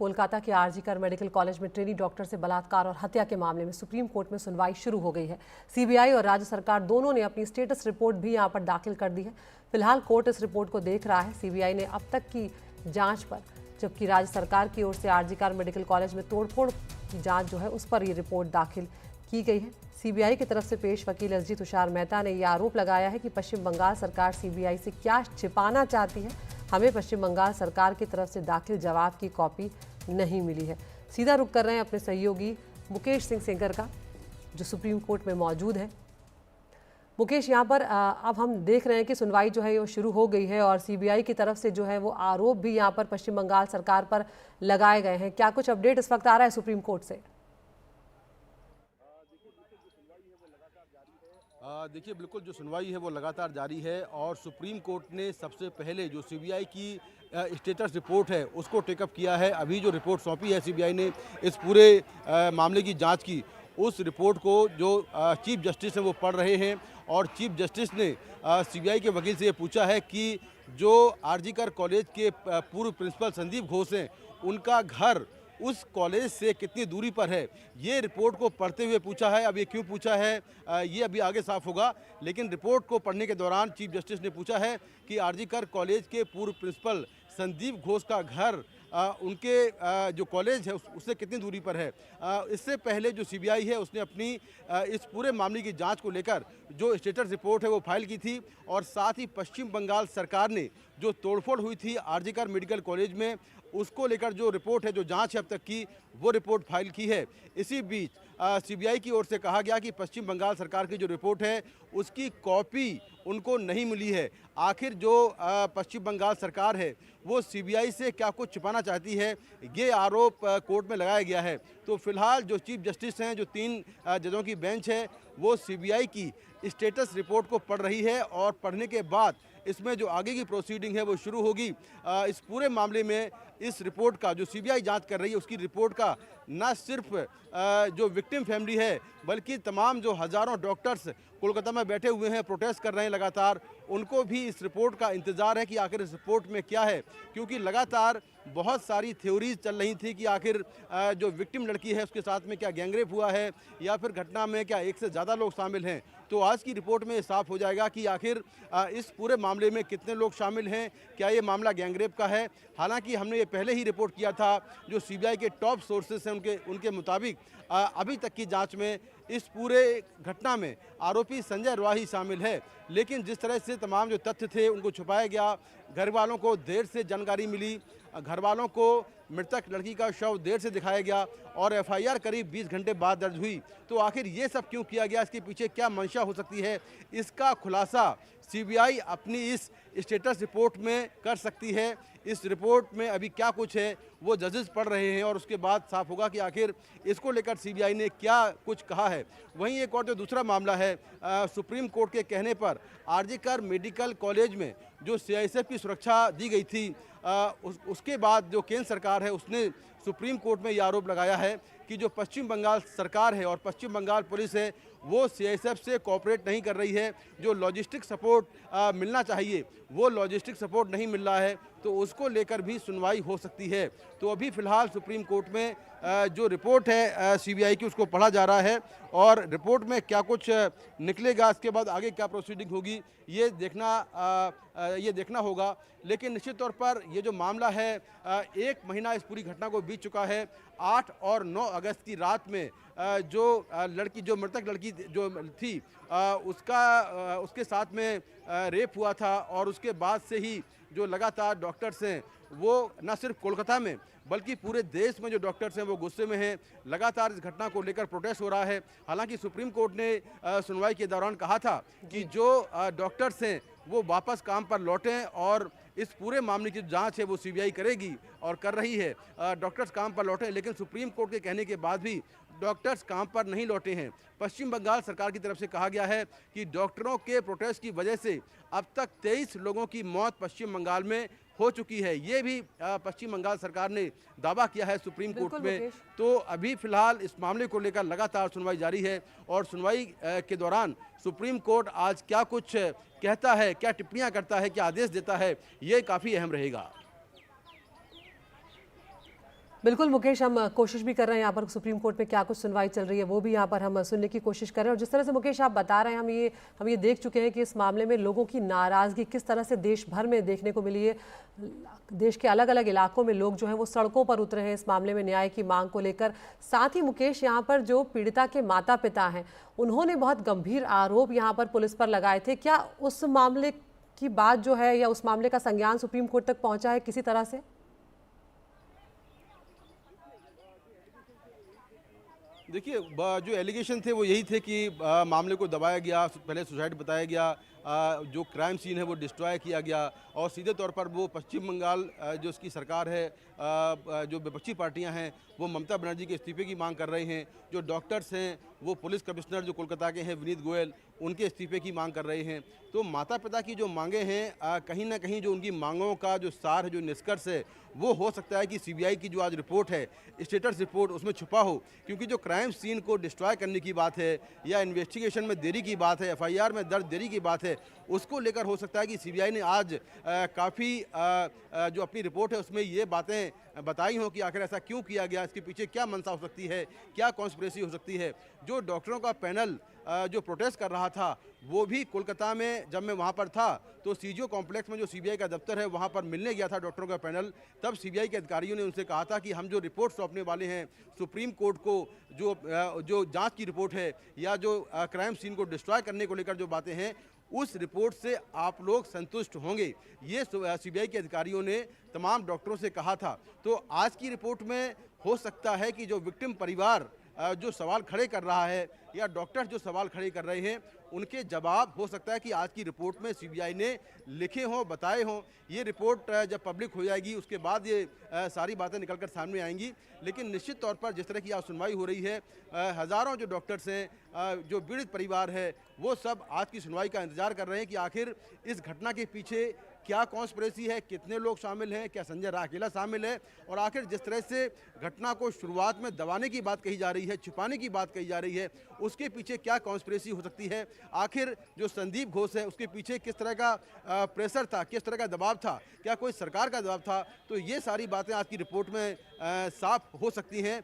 कोलकाता के RG Kar medical college में trainee doctor से बलात्कार और हत्या के मामले में सुप्रीम कोर्ट में सुनवाई शुरू हो गई है। सीबीआई और राज्य सरकार दोनों ने अपनी स्टेटस रिपोर्ट भी यहां पर दाखिल कर दी है। फिलहाल कोर्ट इस रिपोर्ट को देख रहा है। सीबीआई ने अब तक की जांच पर, जबकि राज्य सरकार की ओर से आरजीकर मेडिकल कॉलेज में तोड़फोड़ की जांच जो है उस पर ये रिपोर्ट दाखिल की गई है। सीबीआई की तरफ से पेश वकील एसजी तुषार मेहता ने यह आरोप लगाया है कि पश्चिम बंगाल सरकार सीबीआई से क्या छिपाना चाहती है। हमें पश्चिम बंगाल सरकार की तरफ से दाखिल जवाब की कॉपी नहीं मिली है। सीधा रुख कर रहे हैं अपने सहयोगी मुकेश सिंह सेंगर का, जो सुप्रीम कोर्ट में मौजूद है। मुकेश, यहाँ पर अब हम देख रहे हैं कि सुनवाई जो है वो शुरू हो गई है और सीबीआई की तरफ से जो है वो आरोप भी यहाँ पर पश्चिम बंगाल सरकार पर लगाए गए हैं। क्या कुछ अपडेट इस वक्त आ रहा है सुप्रीम कोर्ट से? देखिए, बिल्कुल जो सुनवाई है वो लगातार जारी है और सुप्रीम कोर्ट ने सबसे पहले जो सीबीआई की स्टेटस रिपोर्ट है उसको टेकअप किया है। अभी जो रिपोर्ट सौंपी है सीबीआई ने इस पूरे मामले की जांच की, उस रिपोर्ट को जो चीफ जस्टिस हैं वो पढ़ रहे हैं और चीफ जस्टिस ने सीबीआई के वकील से ये पूछा है कि जो आरजीकर कॉलेज के पूर्व प्रिंसिपल संदीप घोष हैं उनका घर उस कॉलेज से कितनी दूरी पर है। ये रिपोर्ट को पढ़ते हुए पूछा है। अब ये क्यों पूछा है ये अभी आगे साफ होगा, लेकिन रिपोर्ट को पढ़ने के दौरान चीफ जस्टिस ने पूछा है कि आरजीकर कॉलेज के पूर्व प्रिंसिपल संदीप घोष का घर उनके जो कॉलेज है उससे कितनी दूरी पर है। इससे पहले जो सीबीआई है उसने अपनी इस पूरे मामले की जांच को लेकर जो स्टेटस रिपोर्ट है वो फाइल की थी और साथ ही पश्चिम बंगाल सरकार ने जो तोड़फोड़ हुई थी आरजीकर मेडिकल कॉलेज में उसको लेकर जो रिपोर्ट है, जो जांच है अब तक की, वो रिपोर्ट फाइल की है। इसी बीच सीबीआई की ओर से कहा गया कि पश्चिम बंगाल सरकार की जो रिपोर्ट है उसकी कॉपी उनको नहीं मिली है। आखिर जो पश्चिम बंगाल सरकार है वो सीबीआई से क्या कुछ छिपाना चाहती है, ये आरोप कोर्ट में लगाया गया है। तो फिलहाल जो चीफ जस्टिस हैं, जो 3 जजों की बेंच है, वो सीबीआई की स्टेटस रिपोर्ट को पढ़ रही है और पढ़ने के बाद इसमें जो आगे की प्रोसीडिंग है वो शुरू होगी। इस पूरे मामले में इस रिपोर्ट का जो सीबीआई जांच कर रही है उसकी रिपोर्ट का न सिर्फ जो विक्टिम फैमिली है बल्कि तमाम जो हज़ारों डॉक्टर्स कोलकाता में बैठे हुए हैं, प्रोटेस्ट कर रहे हैं लगातार, उनको भी इस रिपोर्ट का इंतज़ार है कि आखिर इस रिपोर्ट में क्या है। क्योंकि लगातार बहुत सारी थ्योरीज चल रही थी कि आखिर जो विक्टिम लड़की है उसके साथ में क्या गैंगरेप हुआ है या फिर घटना में क्या एक से ज़्यादा लोग शामिल हैं। तो आज की रिपोर्ट में साफ हो जाएगा कि आखिर इस पूरे मामले में कितने लोग शामिल हैं, क्या ये मामला गैंगरेप का है। हालांकि हमने ये पहले ही रिपोर्ट किया था, जो सीबीआई के टॉप सोर्सेस हैं उनके मुताबिक अभी तक की जांच में इस पूरे घटना में आरोपी संजय रॉय शामिल है। लेकिन जिस तरह से तमाम जो तथ्य थे उनको छुपाया गया, घर वालों को देर से जानकारी मिली, घर वालों को मृतक लड़की का शव देर से दिखाया गया और एफआईआर करीब 20 घंटे बाद दर्ज हुई। तो आखिर ये सब क्यों किया गया, इसके पीछे क्या मंशा हो सकती है, इसका खुलासा सीबीआई अपनी इस स्टेटस रिपोर्ट में कर सकती है। इस रिपोर्ट में अभी क्या कुछ है वो जजेस पढ़ रहे हैं और उसके बाद साफ होगा कि आखिर इसको लेकर सीबीआई ने क्या कुछ कहा है। वहीं एक और जो दूसरा मामला है, सुप्रीम कोर्ट के कहने पर आरजीकर मेडिकल कॉलेज में जो सीआईएसएफ की सुरक्षा दी गई थी, उसके बाद जो केंद्र सरकार है उसने सुप्रीम कोर्ट में ये आरोप लगाया है कि जो पश्चिम बंगाल सरकार है और पश्चिम बंगाल पुलिस है वो सीआईएसएफ से कोऑपरेट नहीं कर रही है। जो लॉजिस्टिक सपोर्ट मिलना चाहिए वो लॉजिस्टिक सपोर्ट नहीं मिल रहा है, तो उसको लेकर भी सुनवाई हो सकती है। तो अभी फ़िलहाल सुप्रीम कोर्ट में जो रिपोर्ट है सीबीआई की उसको पढ़ा जा रहा है और रिपोर्ट में क्या कुछ निकलेगा, इसके बाद आगे क्या प्रोसीडिंग होगी ये देखना होगा। लेकिन निश्चित तौर पर ये जो मामला है, 1 महीना इस पूरी घटना को बीत चुका है। 8 और 9 अगस्त की रात में जो मृतक लड़की जो थी उसके साथ में रेप हुआ था और उसके बाद से ही जो लगातार डॉक्टर्स हैं वो न सिर्फ कोलकाता में बल्कि पूरे देश में जो डॉक्टर्स हैं वो गुस्से में हैं। लगातार इस घटना को लेकर प्रोटेस्ट हो रहा है। हालांकि सुप्रीम कोर्ट ने सुनवाई के दौरान कहा था कि जो डॉक्टर्स हैं वो वापस काम पर लौटें और इस पूरे मामले की जांच है वो सीबीआई करेगी और कर रही है। डॉक्टर्स काम पर लौटें, लेकिन सुप्रीम कोर्ट के कहने के बाद भी डॉक्टर्स काम पर नहीं लौटे हैं। पश्चिम बंगाल सरकार की तरफ से कहा गया है कि डॉक्टरों के प्रोटेस्ट की वजह से अब तक 23 लोगों की मौत पश्चिम बंगाल में हो चुकी है। ये भी पश्चिम बंगाल सरकार ने दावा किया है सुप्रीम कोर्ट में। तो अभी फिलहाल इस मामले को लेकर लगातार सुनवाई जारी है और सुनवाई के दौरान सुप्रीम कोर्ट आज क्या कुछ कहता है, क्या टिप्पणियां करता है, क्या आदेश देता है, ये काफ़ी अहम रहेगा। बिल्कुल मुकेश, हम कोशिश भी कर रहे हैं यहाँ पर सुप्रीम कोर्ट में क्या कुछ सुनवाई चल रही है वो भी यहाँ पर हम सुनने की कोशिश कर रहे हैं। और जिस तरह से मुकेश आप बता रहे हैं, हम ये देख चुके हैं कि इस मामले में लोगों की नाराज़गी किस तरह से देश भर में देखने को मिली है। देश के अलग अलग इलाकों में लोग जो हैं वो सड़कों पर उतरे हैं इस मामले में न्याय की मांग को लेकर। साथ ही मुकेश, यहाँ पर जो पीड़िता के माता पिता हैं उन्होंने बहुत गंभीर आरोप यहाँ पर पुलिस पर लगाए थे। क्या उस मामले की बात जो है या उस मामले का संज्ञान सुप्रीम कोर्ट तक पहुंचा है किसी तरह से? देखिए, जो एलिगेशन थे वो यही थे कि मामले को दबाया गया, पहले सुसाइड बताया गया, जो क्राइम सीन है वो डिस्ट्रॉय किया गया और सीधे तौर पर वो पश्चिम बंगाल जो उसकी सरकार है, जो विपक्षी पार्टियां हैं वो ममता बनर्जी के इस्तीफे की मांग कर रहे हैं। जो डॉक्टर्स हैं वो पुलिस कमिश्नर जो कोलकाता के हैं विनीत गोयल, उनके इस्तीफे की मांग कर रहे हैं। तो माता पिता की जो मांगें हैं, कहीं ना कहीं जो उनकी मांगों का जो सार है, जो निष्कर्ष है, वो हो सकता है कि सीबीआई की जो आज रिपोर्ट है, स्टेटस रिपोर्ट, उसमें छुपा हो। क्योंकि जो क्राइम सीन को डिस्ट्रॉय करने की बात है या इन्वेस्टिगेशन में देरी की बात है, एफआईआर में दर्ज देरी की बात है, उसको लेकर हो सकता है कि सीबीआई ने आज काफ़ी जो अपनी रिपोर्ट है उसमें ये बातें बताई हों कि आखिर ऐसा क्यों किया गया, इसके पीछे क्या मंशा हो सकती है, क्या कॉन्स्पिरेसी हो सकती है। जो डॉक्टरों का पैनल जो प्रोटेस्ट कर रहा था, वो भी कोलकाता में जब मैं वहाँ पर था तो सीजीओ कॉम्प्लेक्स में जो सीबीआई का दफ्तर है वहाँ पर मिलने गया था डॉक्टरों का पैनल। तब सीबीआई के अधिकारियों ने उनसे कहा था कि हम जो रिपोर्ट सौंपने वाले हैं सुप्रीम कोर्ट को, जो जांच की रिपोर्ट है या जो क्राइम सीन को डिस्ट्रॉय करने को लेकर जो बातें हैं, उस रिपोर्ट से आप लोग संतुष्ट होंगे, ये सीबीआई के अधिकारियों ने तमाम डॉक्टरों से कहा था। तो आज की रिपोर्ट में हो सकता है कि जो विक्टिम परिवार जो सवाल खड़े कर रहा है या डॉक्टर जो सवाल खड़े कर रहे हैं, उनके जवाब हो सकता है कि आज की रिपोर्ट में सीबीआई ने लिखे हों, बताए हों। ये रिपोर्ट जब पब्लिक हो जाएगी उसके बाद ये सारी बातें निकलकर सामने आएंगी। लेकिन निश्चित तौर पर जिस तरह की आज सुनवाई हो रही है, हज़ारों जो डॉक्टर्स हैं, जो पीड़ित परिवार है, वो सब आज की सुनवाई का इंतजार कर रहे हैं कि आखिर इस घटना के पीछे क्या कॉन्स्पिरेसी है, कितने लोग शामिल हैं, क्या संजय राय अकेला शामिल है, और आखिर जिस तरह से घटना को शुरुआत में दबाने की बात कही जा रही है, छिपाने की बात कही जा रही है, उसके पीछे क्या कॉन्स्पिरेसी हो सकती है। आखिर जो संदीप घोष है उसके पीछे किस तरह का प्रेशर था, किस तरह का दबाव था, क्या कोई सरकार का दबाव था। तो ये सारी बातें आज की रिपोर्ट में साफ हो सकती हैं।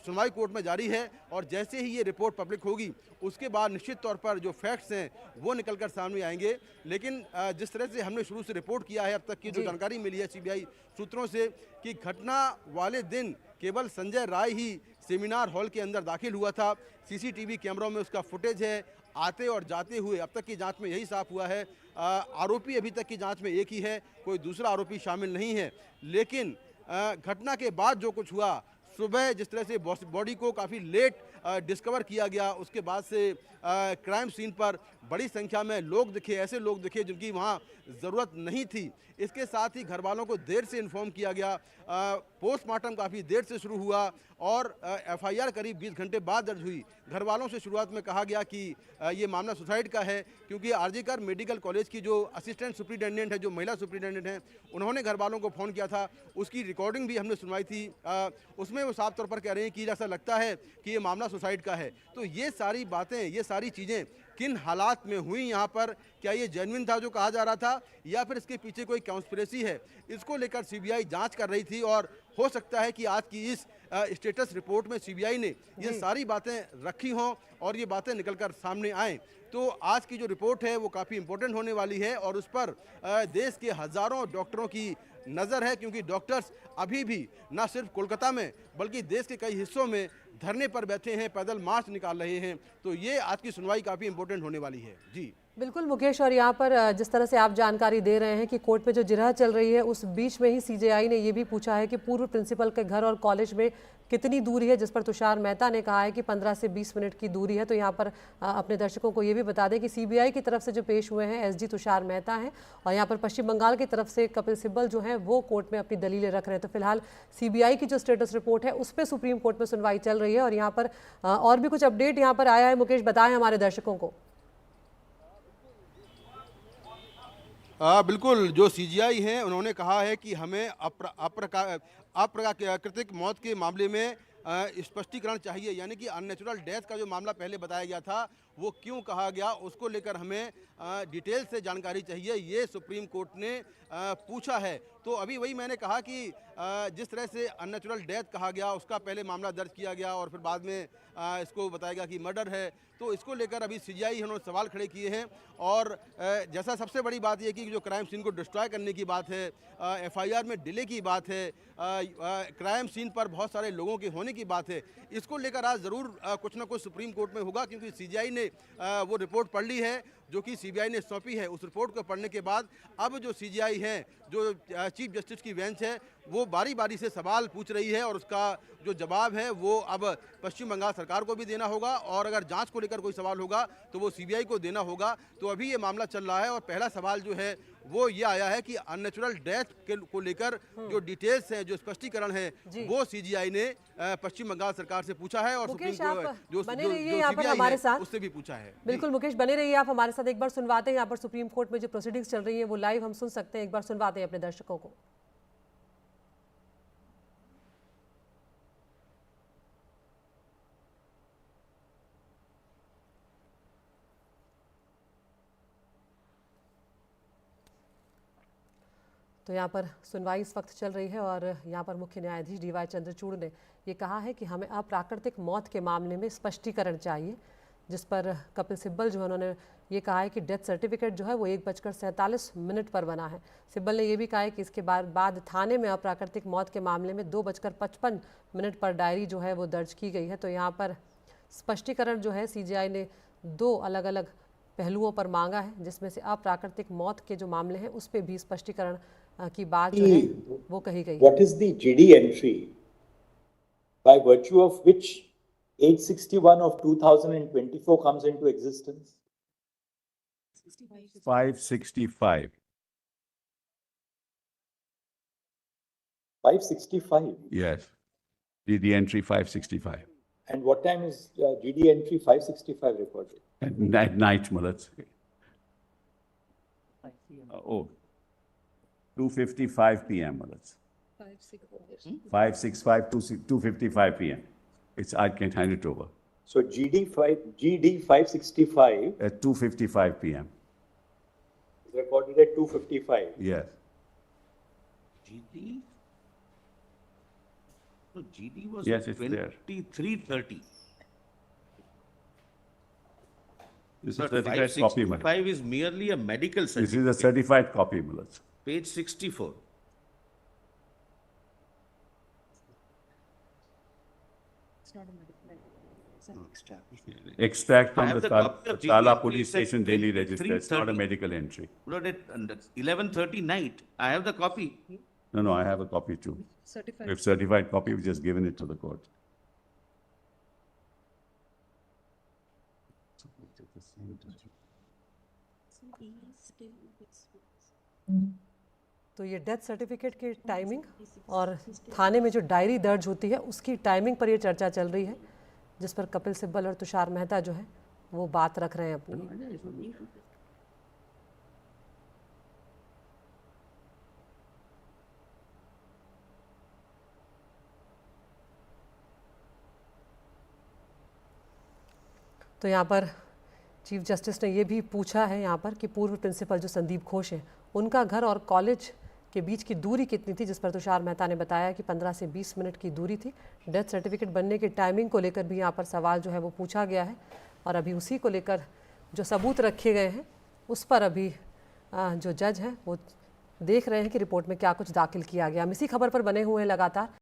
सुनवाई कोर्ट में जारी है और जैसे ही ये रिपोर्ट पब्लिक होगी उसके बाद निश्चित तौर पर जो फैक्ट्स हैं वो निकलकर सामने आएंगे। लेकिन जिस तरह से हमने शुरू से रिपोर्ट किया है, अब तक की जो जानकारी मिली है सीबीआई सूत्रों से, कि घटना वाले दिन केवल संजय राय ही सेमिनार हॉल के अंदर दाखिल हुआ था। सीसीटीवी कैमरों में उसका फुटेज है, आते और जाते हुए। अब तक की जांच में यही साफ हुआ है। आरोपी अभी तक की जांच में एक ही है, कोई दूसरा आरोपी शामिल नहीं है। लेकिन घटना के बाद जो कुछ हुआ, सुबह जिस तरह से बॉडी को काफ़ी लेट डिस्कवर किया गया, उसके बाद से क्राइम सीन पर बड़ी संख्या में लोग दिखे, ऐसे लोग दिखे जिनकी वहाँ ज़रूरत नहीं थी। इसके साथ ही घर वालों को देर से इन्फॉर्म किया गया। पोस्टमार्टम काफ़ी देर से शुरू हुआ और एफआईआर करीब 20 घंटे बाद दर्ज हुई। घर वालों से शुरुआत में कहा गया कि ये मामला सुसाइड का है, क्योंकि आरजीकर मेडिकल कॉलेज की जो असिस्टेंट सुप्रिटेंडेंट है, जो महिला सुप्रिटेंडेंट हैं, उन्होंने घर वालों को फ़ोन किया था। उसकी रिकॉर्डिंग भी हमने सुनवाई थी। उसमें वो साफ तौर पर कह रहे हैं कि ऐसा लगता है कि ये मामला सुसाइड का है। तो ये सारी बातें, ये सारी चीज़ें किन हालात में हुई यहाँ पर, क्या ये जेन्युइन था जो कहा जा रहा था या फिर इसके पीछे कोई कॉन्स्पिरेसी है, इसको लेकर सीबीआई जांच कर रही थी। और हो सकता है कि आज की इस स्टेटस रिपोर्ट में सीबीआई ने ये सारी बातें रखी हों और ये बातें निकलकर सामने आएँ। तो आज की जो रिपोर्ट है वो काफ़ी इंपॉर्टेंट होने वाली है और उस पर देश के हज़ारों डॉक्टरों की नज़र है, क्योंकि डॉक्टर्स अभी भी न सिर्फ कोलकाता में बल्कि देश के कई हिस्सों में धरने पर बैठे हैं, पैदल मार्च निकाल रहे हैं। तो ये आज की सुनवाई काफ़ी इंपॉर्टेंट होने वाली है। जी बिल्कुल मुकेश, और यहाँ पर जिस तरह से आप जानकारी दे रहे हैं कि कोर्ट में जो जिरह चल रही है, उस बीच में ही सीजेआई ने ये भी पूछा है कि पूर्व प्रिंसिपल के घर और कॉलेज में कितनी दूरी है, जिस पर तुषार मेहता ने कहा है कि 15 से 20 मिनट की दूरी है। तो यहाँ पर अपने दर्शकों को ये भी बता दें कि सीबीआई की तरफ से जो पेश हुए हैं एसजी तुषार मेहता हैं और यहाँ पर पश्चिम बंगाल की तरफ से कपिल सिब्बल जो हैं वो कोर्ट में अपनी दलीलें रख रहे हैं। तो फिलहाल सीबीआई की जो स्टेटस रिपोर्ट है उस पर सुप्रीम कोर्ट में सुनवाई चल रही है और यहाँ पर और भी कुछ अपडेट यहाँ पर आया है। मुकेश, बताएं हमारे दर्शकों को। बिल्कुल, जो सीजीआई हैं उन्होंने कहा है कि हमें अप्राकृतिक मौत के मामले में स्पष्टीकरण चाहिए, यानी कि अननेचुरल डेथ का जो मामला पहले बताया गया था वो क्यों कहा गया, उसको लेकर हमें डिटेल से जानकारी चाहिए, ये सुप्रीम कोर्ट ने पूछा है। तो अभी वही मैंने कहा कि जिस तरह से अननेचुरल डेथ कहा गया, उसका पहले मामला दर्ज किया गया और फिर बाद में इसको बताया गया कि मर्डर है, तो इसको लेकर अभी सीजीआई उन्होंने सवाल खड़े किए हैं। और जैसा सबसे बड़ी बात यह कि जो क्राइम सीन को डिस्ट्रॉय करने की बात है, एफआईआर में डिले की बात है, क्राइम सीन पर बहुत सारे लोगों के होने की बात है, इसको लेकर आज ज़रूर कुछ ना कुछ सुप्रीम कोर्ट में होगा, क्योंकि सीजीआई ने वो रिपोर्ट पढ़ ली है जो कि सीबीआई ने सौंपी है। उस रिपोर्ट को पढ़ने के बाद अब जो सीजीआई है, जो चीफ जस्टिस की बेंच है, वो बारी बारी से सवाल पूछ रही है और उसका जो जवाब है वो अब पश्चिम बंगाल सरकार को भी देना होगा, और अगर जांच को लेकर कोई सवाल होगा तो वो सीबीआई को देना होगा। तो अभी ये मामला चल रहा है और पहला सवाल जो है वो ये आया है कि अननेचुरल डेथ को लेकर जो डिटेल्स है, जो स्पष्टीकरण है, वो सीजीआई ने पश्चिम बंगाल सरकार से पूछा है और सुप्रीम कोर्ट जो सीबीआई है उससे भी पूछा है। बिल्कुल मुकेश, बने रहिए आप हमारे साथ। एक बार सुनवाते हैं यहाँ पर सुप्रीम कोर्ट में जो प्रोसीडिंग्स चल रही है वो लाइव हम सुन सकते हैं, एक बार सुनवाते हैं अपने दर्शकों को। तो यहाँ पर सुनवाई इस वक्त चल रही है और यहाँ पर मुख्य न्यायाधीश डीवाई चंद्रचूड़ ने ये कहा है कि हमें अप्राकृतिक मौत के मामले में स्पष्टीकरण चाहिए, जिस पर कपिल सिब्बल जो है उन्होंने ये कहा है कि डेथ सर्टिफिकेट जो है वो 1:47 पर बना है। सिब्बल ने ये भी कहा है कि इसके बाद थाने में अप्राकृतिक मौत के मामले में 2:55 पर डायरी जो है वो दर्ज की गई है। तो यहाँ पर स्पष्टीकरण जो है सीजीआई ने 2 अलग अलग पहलुओं पर मांगा है, जिसमें से अप्राकृतिक मौत के जो मामले हैं उस पर भी स्पष्टीकरण की बात जो है वो कही गई। What is the GD entry by virtue of which 861 of 2024 comes into existence? 565. 565. Yes. The entry 565. And what time is GD entry 565 recorded? At night, Malat. 2:55 p.m. Malat. 565 to 2:55 p.m. I can hand it over. So GD 565 At 2:55 p.m. is recorded at 2:55. Yes. GD? No, GD was Yes, it's there. 23:30. This is But certified copy, Malat. 565 is merely a medical This certificate. is a certified copy, Malat. Page 64. Extract I from have the the copy of GD Tala entry, police it says station daily register. It's not a 3:30. medical entry. No, that's 11:30 night. I have the copy. No, I have a copy too. If certified copy, we've just given it to the court. तो ये death certificate की timing और थाने में जो diary दर्ज होती है उसकी टाइमिंग पर ये चर्चा चल रही है, जिस पर कपिल सिब्बल और तुषार मेहता जो है वो बात रख रहे हैं अपनी। तो यहाँ पर चीफ जस्टिस ने ये भी पूछा है यहाँ पर कि पूर्व प्रिंसिपल जो संदीप घोष हैं उनका घर और कॉलेज के बीच की दूरी कितनी थी, जिस पर तुषार मेहता ने बताया कि 15 से 20 मिनट की दूरी थी। डेथ सर्टिफिकेट बनने की टाइमिंग को लेकर भी यहाँ पर सवाल जो है वो पूछा गया है और अभी उसी को लेकर जो सबूत रखे गए हैं उस पर अभी जो जज हैं वो देख रहे हैं कि रिपोर्ट में क्या कुछ दाखिल किया गया। हम इसी खबर पर बने हुए हैं लगातार।